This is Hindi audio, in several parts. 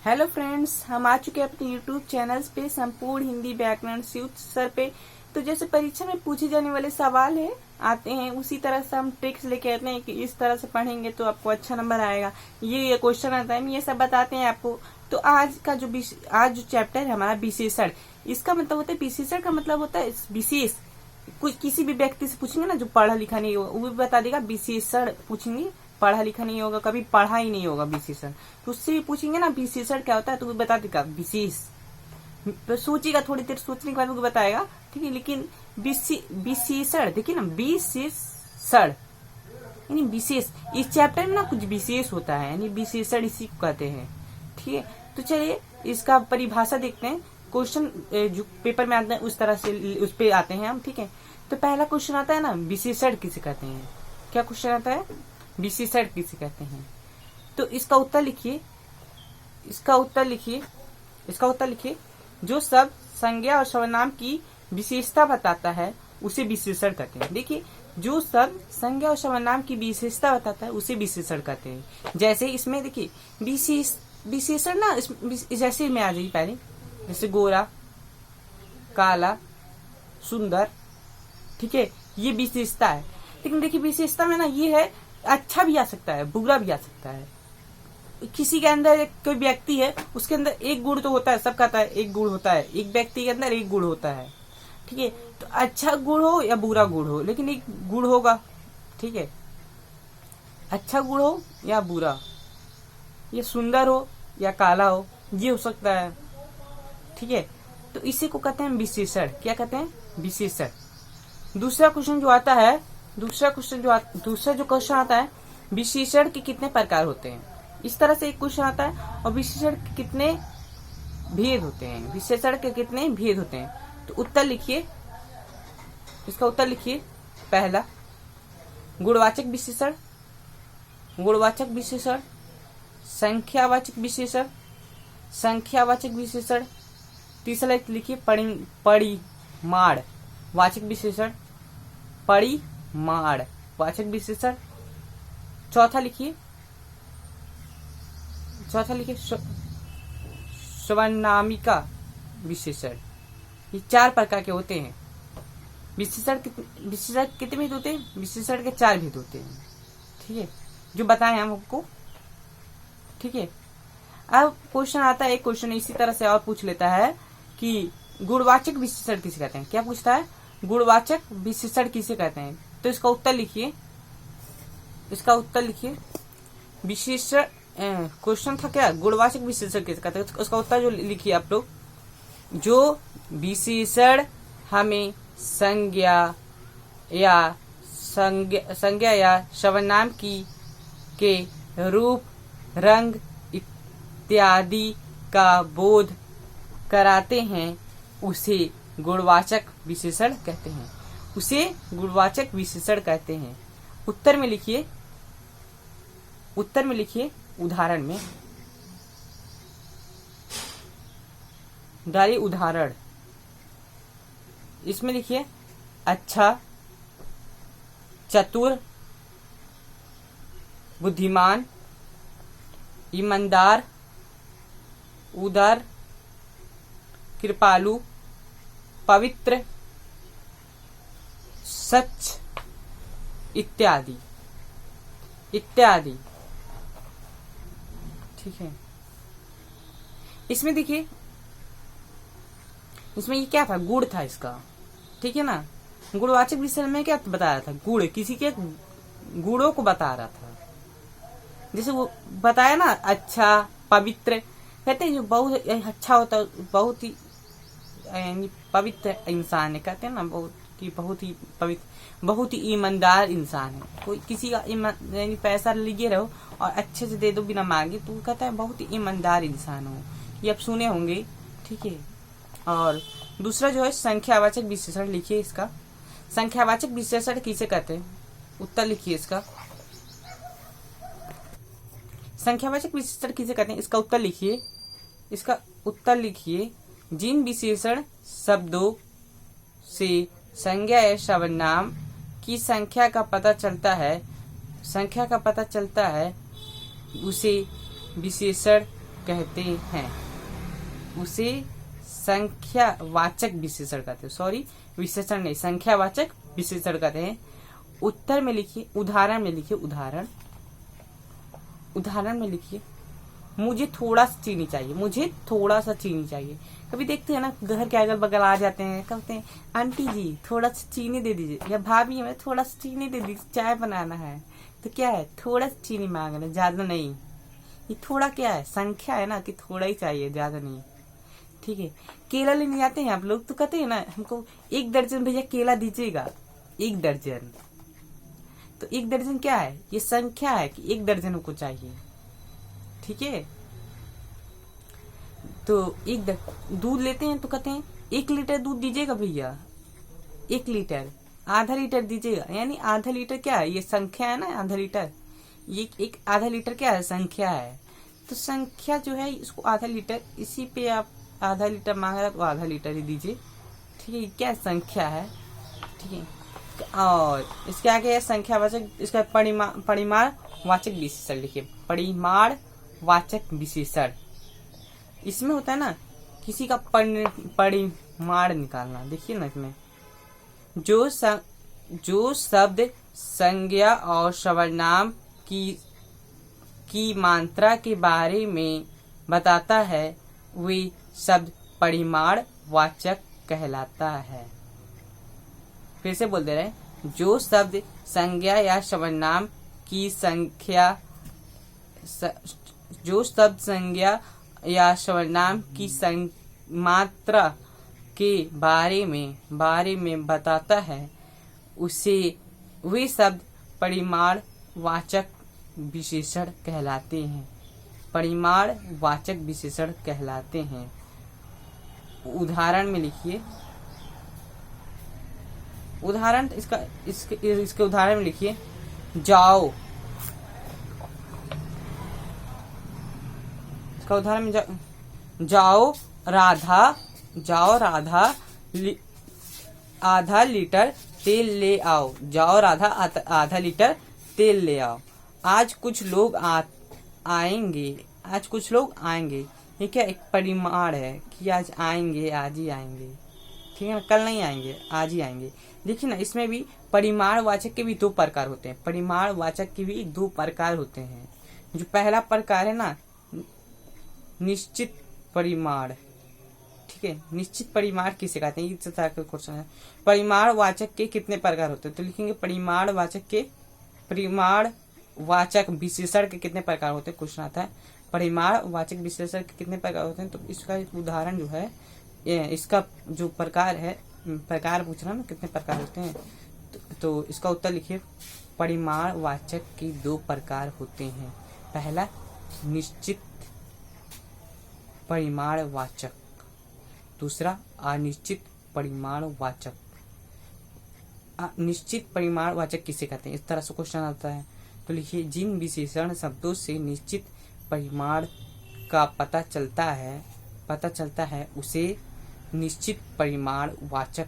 हेलो फ्रेंड्स, हम आ चुके हैं अपने यूट्यूब चैनल्स पे संपूर्ण हिंदी व्याकरण सूत्र सर पे। तो जैसे परीक्षा में पूछे जाने वाले सवाल है आते हैं, उसी तरह से हम ट्रिक्स लेके आते हैं कि इस तरह से पढ़ेंगे तो आपको अच्छा नंबर आएगा। ये क्वेश्चन आता है, हम ये सब बताते हैं आपको। तो आज जो चैप्टर है हमारा विशेषण, इसका मतलब होता है, विशेषण का मतलब होता है विशेष। कुछ किसी भी व्यक्ति से पूछेंगे ना जो पढ़ा लिखा नहीं होगा, वो भी बता देगा। विशेषण पूछेंगे, पढ़ा लिखा नहीं होगा, कभी पढ़ा ही नहीं होगा विशेषण, तो उससे भी पूछेंगे ना विशेषण क्या होता है, तो वो बता देगा विशेष। तो सोचेगा, थोड़ी देर सोचने के बाद वो बताएगा, ठीक है। लेकिन विशेषण देखिए ना, विशेषण यानी विशेष। इस चैप्टर में ना कुछ विशेष होता है, यानी विशेषण इसी को कहते हैं, ठीक है। तो चलिए इसका परिभाषा देखते हैं। क्वेश्चन जो पेपर में आते हैं उस तरह से उस पे आते हैं हम, ठीक है। तो पहला क्वेश्चन आता है ना, विशेषण किसे कहते हैं। क्या क्वेश्चन आता है, विशेषण किसे कहते हैं। तो इसका उत्तर लिखिए, इसका उत्तर लिखिए। जो शब्द संज्ञा और सर्वनाम की विशेषता बताता है उसे विशेषण कहते हैं। देखिए, जो शब्द संज्ञा और सर्वनाम की विशेषता बताता है उसे विशेषण कहते हैं। जैसे इसमें देखिए विशेषण ना, जैसे में आ जाइए पहले, जैसे गोरा, काला, सुंदर, ठीक है, ये विशेषता है। लेकिन देखिए विशेषता में ना ये है, अच्छा भी आ सकता है, बुरा भी आ सकता है। किसी के अंदर कोई व्यक्ति है, उसके अंदर एक गुण तो होता है, सब कहता है एक गुण होता है, एक व्यक्ति के अंदर एक गुण होता है, ठीक है। तो अच्छा गुण हो या बुरा गुण हो, लेकिन एक गुण होगा, ठीक है। अच्छा गुण हो या बुरा, ये सुंदर हो या काला हो, ये हो सकता है, ठीक है। तो इसी को कहते हैं विशेषण। क्या कहते हैं, विशेषण। दूसरा जो क्वेश्चन आता है, विशेषण के कितने प्रकार होते हैं। इस तरह से एक क्वेश्चन आता है, और विशेषण के कितने भेद होते हैं, विशेषण के कितने भेद होते हैं। तो उत्तर लिखिए, इसका उत्तर लिखिए। पहला, गुणवाचक विशेषण, गुणवाचक विशेषण, संख्यावाचक विशेषण, संख्यावाचक विशेषण। तीसरा लिखिए, परिमाण वाचक विशेषण, परिमाण वाचक विशेषण। चौथा लिखिए सर्वनामिका विशेषण। ये 4 प्रकार के होते हैं। विशेषण कितने भेद होते हैं, विशेषण के 4 भेद होते हैं, ठीक है, जो बताएं हम आपको, ठीक है। अब क्वेश्चन आता है, एक क्वेश्चन इसी तरह से और पूछ लेता है कि गुणवाचक विशेषण किसे कहते हैं। क्या पूछता है, गुणवाचक विशेषण किसे कहते हैं। तो इसका उत्तर लिखिए, विशेषण क्वेश्चन था क्या, गुणवाचक विशेषण किसे कहते हैं। उसका उत्तर जो लिखिए आप लोग, जो विशेषण हमें संज्ञा या सर्वनाम के रूप, रंग इत्यादि का बोध कराते हैं, उसे गुणवाचक विशेषण कहते हैं, उसे गुणवाचक विशेषण कहते हैं। उत्तर में लिखिए उदाहरण में डालिए उदाहरण। इसमें लिखिए अच्छा, चतुर, बुद्धिमान, ईमानदार, उदार, कृपालु, पवित्र, सच इत्यादि, ठीक है। इसमें देखिए, इसमें ये क्या था, गुण था इसका, ठीक है ना। गुणवाचक विशेषण में क्या बता रहा था, गुण, किसी के गुणों को बता रहा था। जैसे वो बताया ना, अच्छा, पवित्र, कहते हैं जो बहुत अच्छा होता है, बहुत ही यानी पवित्र इंसान है, कहते हैं ना, बहुत ही पवित्र, बहुत ही ईमानदार इंसान है। कोई किसी का यानी पैसा लीजिए रहो और अच्छे से दे दो बिना मांगे, तो कहता है बहुत ही ईमानदार इंसान हो, ये आप सुने होंगे, ठीक है। और दूसरा जो है संख्यावाचक विशेषण, लिखिए इसका, संख्यावाचक विशेषण किसे कहते हैं। उत्तर लिखिए इसका, संख्यावाचक विशेषण किसे कहते हैं। इसका उत्तर लिखिए, जिन विशेषण शब्दों से संज्ञा या सर्वनाम की संख्या का पता चलता है उसे विशेषण कहते हैं, उसे संख्यावाचक विशेषण कहते हैं। सॉरी, विशेषण नहीं, संख्यावाचक विशेषण कहते हैं। उत्तर में लिखिए, उदाहरण में लिखिए, उदाहरण में लिखिए, मुझे थोड़ा सा चीनी चाहिए, मुझे थोड़ा सा चीनी चाहिए। कभी देखते हैं ना, घर के अगल बगल आ जाते हैं, कहते हैं आंटी जी थोड़ा सा चीनी दे दीजिए, या भाभी हमें थोड़ा सा चीनी दे दीजिए, चाय बनाना है। तो क्या है, थोड़ा सा चीनी मांग रहे, ज्यादा नहीं। ये थोड़ा क्या है, संख्या है ना, कि थोड़ा ही चाहिए, ज्यादा नहीं। ठीक है, केला लेने जाते हैं आप लोग तो कहते हैं ना, हमको 1 दर्जन भैया केला दीजिएगा, 1 दर्जन। तो 1 दर्जन क्या है, ये संख्या है कि 1 दर्जन हमको चाहिए। ठीक है, तो दूध लेते हैं तो कहते हैं 1 लीटर दूध दीजिएगा भैया, 1 लीटर, आधा लीटर दीजिएगा। यानी आधा लीटर क्या है, ये संख्या है ना, आधा लीटर, ये एक आधा लीटर क्या है, संख्या है। तो संख्या जो है इसको आधा लीटर, इसी पे आप आधा लीटर मांग रहे तो आधा लीटर ही दीजिए। ठीक है, क्या संख्या है। ठीक है, और इसके आगे है संख्यावाचक, इसका परिमाण वाचक विशेषण लिखिए, परिमाण वाचक विशेषण। इसमें होता है ना, किसी का परिमाण निकालना। देखिए ना, इसमें जो शब्द संज्ञा और सर्वनाम की मात्रा के बारे में बताता है, वे शब्द परिमाण वाचक कहलाता है। फिर से बोल दे रहे हैं, जो शब्द संज्ञा या सर्वनाम की जो शब्द संज्ञा या सर्वनाम की मात्रा के बारे में बताता है, उसे वे शब्द परिमाण वाचक विशेषण कहलाते हैं, परिमाण वाचक विशेषण कहलाते हैं। उदाहरण में लिखिए, उदाहरण इसके उदाहरण में लिखिए, जाओ। इसका उदाहरण में जाओ राधा आधा लीटर तेल ले आओ। जाओ राधा आधा लीटर तेल ले आओ। आज कुछ लोग आएंगे। आज कुछ लोग आएंगे, ये क्या एक परिमाण है कि आज आएंगे, आज ही आएंगे। ठीक है ना, कल नहीं आएंगे, आज ही आएंगे। देखिए ना, इसमें भी परिमाण वाचक के भी 2 प्रकार होते हैं। परिमाण वाचक के भी 2 प्रकार होते हैं। जो पहला प्रकार है ना, निश्चित परिमाण। ठीक है, निश्चित परिमाण किसे कहते हैं, इस तरह का क्वेश्चन है। परिमाण वाचक के कितने प्रकार होते हैं, तो लिखेंगे परिमाण वाचक विशेषण के कितने प्रकार होते हैं, क्वेश्चन आता है। परिमाण वाचक विशेषण के कितने प्रकार होते हैं, तो इसका उदाहरण जो है, इसका जो प्रकार है, प्रकार पूछ रहा ना, कितने प्रकार होते हैं, तो इसका उत्तर लिखिए, परिमाण वाचक के 2 प्रकार होते हैं। पहला निश्चित परिमाण वाचक, दूसरा अनिश्चित परिमाण वाचक। निश्चित परिमाण वाचक किसे कहते हैं, इस तरह से क्वेश्चन आता है। तो लिखिए, जिन विशेषण शब्दों से निश्चित परिमाण का पता चलता है उसे निश्चित परिमाण वाचक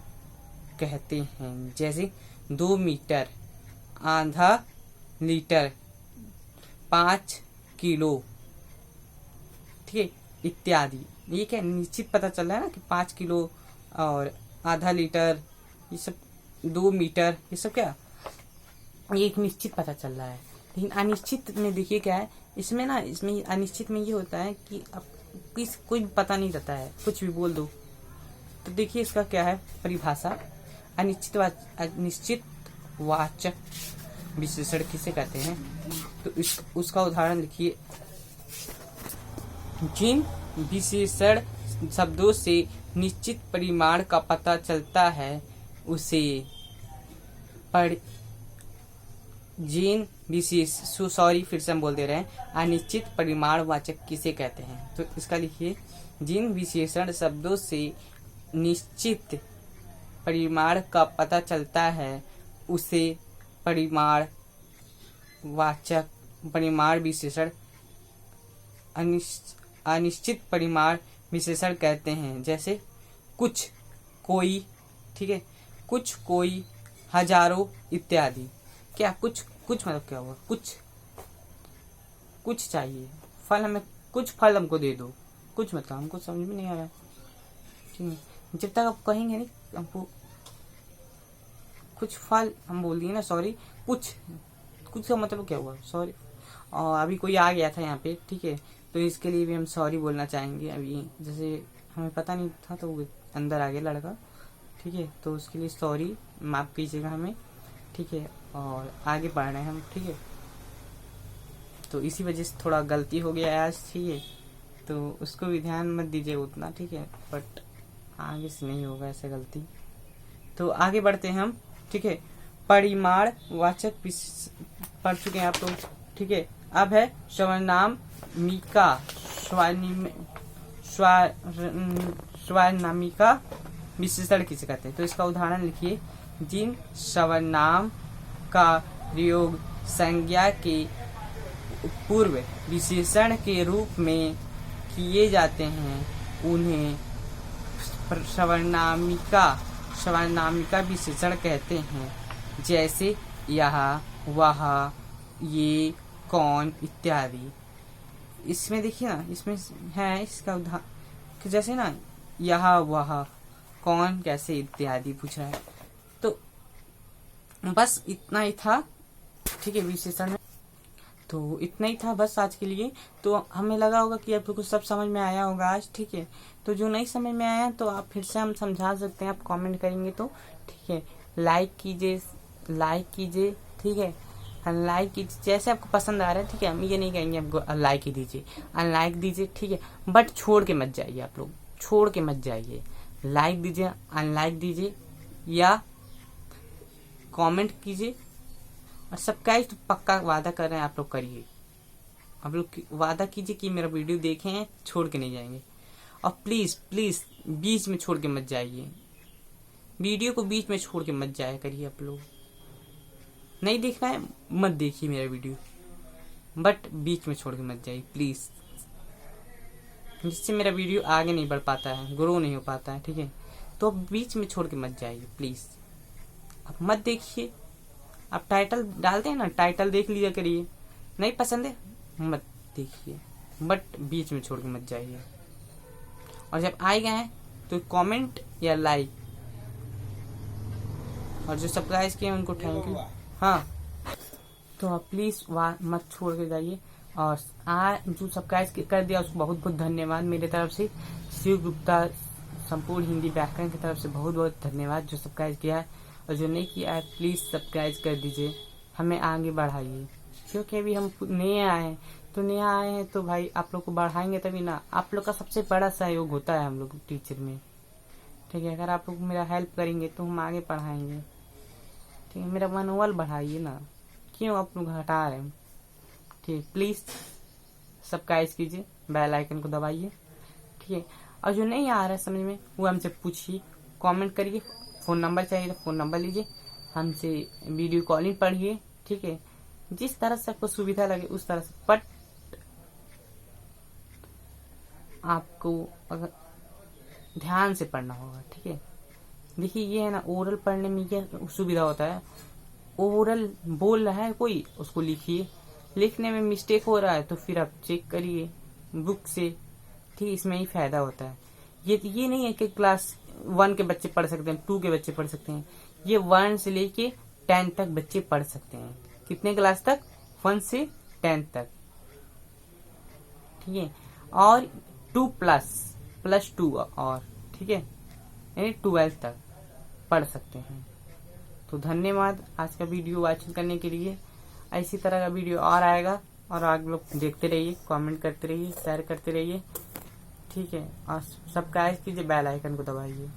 कहते हैं। जैसे 2 मीटर, आधा लीटर, 5 किलो, ठीक है, इत्यादि। ये क्या निश्चित पता चल रहा है ना कि 5 किलो और आधा लीटर, ये सब 2 मीटर, ये सब क्या, ये एक निश्चित पता चल रहा है। लेकिन अनिश्चित में देखिए क्या है, इसमें अनिश्चित में ये होता है कि अब कोई पता नहीं रहता है, कुछ भी बोल दो। तो देखिए इसका क्या है परिभाषा, अनिश्चित वाचक विशेषण किसे कहते हैं, तो उसका उदाहरण लिखिए, जिन विशेषण शब्दों से निश्चित परिमाण का पता चलता है उसे फिर से हम बोल दे रहे हैं, अनिश्चित परिमाण वाचक किसे कहते हैं। तो इसका लिखिए, जिन विशेषण शब्दों से निश्चित परिमाण का पता चलता है उसे परिमाण विशेषण अनिश्चित परिमाण विशेषण कहते हैं। जैसे कुछ, कोई, ठीक है, कुछ, कोई, हजारों इत्यादि। क्या कुछ मतलब क्या हुआ, कुछ चाहिए, फल हमें कुछ फल हमको दे दो, कुछ मतलब हमको समझ में नहीं आ रहा है, ठीक है। जब तक आप कहेंगे नहीं हमको कुछ फल, हम बोल दिए ना सॉरी, कुछ का मतलब क्या हुआ, सॉरी। और अभी कोई आ गया था यहाँ पे, ठीक है, तो इसके लिए भी हम सॉरी बोलना चाहेंगे। अभी जैसे हमें पता नहीं था तो वो अंदर आ गया लड़का, ठीक है, तो उसके लिए सॉरी, माफ कीजिएगा हमें, ठीक है। और आगे बढ़ रहे हैं हम, ठीक है। तो इसी वजह से थोड़ा गलती हो गया आज, ठीक है, तो उसको भी ध्यान मत दीजिए उतना, ठीक है, बट आगे से नहीं होगा ऐसा गलती। तो आगे बढ़ते हैं हम, ठीक है। परिमाण वाचक पढ़ चुके हैं आप लोग, ठीक है। अब है सर्वनामिका, सर्वनामिका विशेषण किसे कहते हैं। तो इसका उदाहरण लिखिए। जिन सर्वनाम का प्रयोग संज्ञा के पूर्व विशेषण के रूप में किए जाते हैं उन्हें सर्वनामिका विशेषण कहते हैं। जैसे यह, वह, ये, कौन इत्यादि। इसमें देखिए ना, इसमें है इसका उदाहरण, जैसे ना यह, वह, कौन, कैसे इत्यादि पूछ रहा है। तो बस इतना ही था, ठीक है, विशेषण में। तो इतना ही था बस आज के लिए। तो हमें लगा होगा कि आप लोग को सब समझ में आया होगा आज, ठीक है। तो जो नहीं समझ में आया तो आप फिर से हम समझा सकते हैं, आप कमेंट करेंगे तो, ठीक है। लाइक कीजिए, ठीक है, अनलाइक कीजिए जैसे आपको पसंद आ रहा है, ठीक है। हम ये नहीं कहेंगे आपको अनलाइक ही दीजिए, अनलाइक दीजिए, ठीक है, बट छोड़ के मत जाइए, आप लोग छोड़ के मत जाइए। लाइक दीजिए, अनलाइक दीजिए या कमेंट कीजिए, और सब्सक्राइब तो पक्का वादा कर रहे हैं आप लोग करिए। आप लोग वादा कीजिए कि मेरा वीडियो देखें, छोड़ के नहीं जाएंगे। और प्लीज बीच में छोड़ के मत जाइए, वीडियो को बीच में छोड़ के मत जाया करिए। आप लोग नहीं देखना है मत देखिए मेरा वीडियो, बट बीच में छोड़ के मत जाइए प्लीज, जिससे मेरा वीडियो आगे नहीं बढ़ पाता है, ग्रो नहीं हो पाता है, ठीक है। तो बीच में छोड़ के मत जाइए प्लीज, आप मत देखिए। आप टाइटल डालते हैं ना, टाइटल देख लिया करिए, नहीं पसंद है मत देखिए, बट बीच में छोड़ के मत जाइए। और जब आए गए हैं तो कमेंट या लाइक, और जो सब्सक्राइब किए उनको थैंक यू। हाँ, तो आप प्लीज मत छोड़ के जाइए। और जो सब्सक्राइब कर दिया उसको बहुत बहुत धन्यवाद मेरे तरफ से। शिव गुप्ता संपूर्ण हिंदी व्याकरण की तरफ से बहुत बहुत धन्यवाद जो सब्सक्राइब किया है। और जो नहीं किया है प्लीज सब्सक्राइब कर दीजिए, हमें आगे बढ़ाइए, क्योंकि अभी हम नए आए हैं तो भाई आप लोग को बढ़ाएंगे तभी ना। आप लोग का सबसे बड़ा सहयोग होता है हम लोग टीचर में, ठीक है। अगर आप लोग मेरा हेल्प करेंगे तो हम आगे पढ़ाएंगे, ठीक है। मेरा मनोबल बढ़ाइए ना, क्यों आप लोग हटा रहे हैं, ठीक। प्लीज सब्सक्राइब कीजिए, बेल आइकन को दबाइए, ठीक है। और जो नहीं आ रहा है समझ में वो हमसे पूछिए, कमेंट करिए। फोन नंबर चाहिए तो फोन नंबर लीजिए, हमसे वीडियो कॉलिंग पढ़िए, ठीक है। जिस तरह से आपको सुविधा लगे उस तरह से, बट आपको अगर ध्यान से पढ़ना होगा, ठीक है। देखिए ये है ना, ओरल पढ़ने में क्या सुविधा होता है, ओरल बोल रहा है कोई, उसको लिखिए, लिखने में मिस्टेक हो रहा है तो फिर आप चेक करिए बुक से, ठीक। इसमें ही फायदा होता है। ये नहीं है कि क्लास 1 के बच्चे पढ़ सकते हैं, 2 के बच्चे पढ़ सकते हैं। ये 1 से लेके 10 तक बच्चे पढ़ सकते हैं। कितने क्लास तक? 1 से 10 तक, ठीक है। और 2 प्लस 2 और, ठीक है, यानी 12 तक पढ़ सकते हैं। तो धन्यवाद आज का वीडियो वॉचिंग करने के लिए। ऐसी तरह का वीडियो और आएगा, और आप लोग देखते रहिए, कमेंट करते रहिए, शेयर करते रहिए, ठीक है। और सब्सक्राइब कीजिए, बेल आइकन को दबाइए।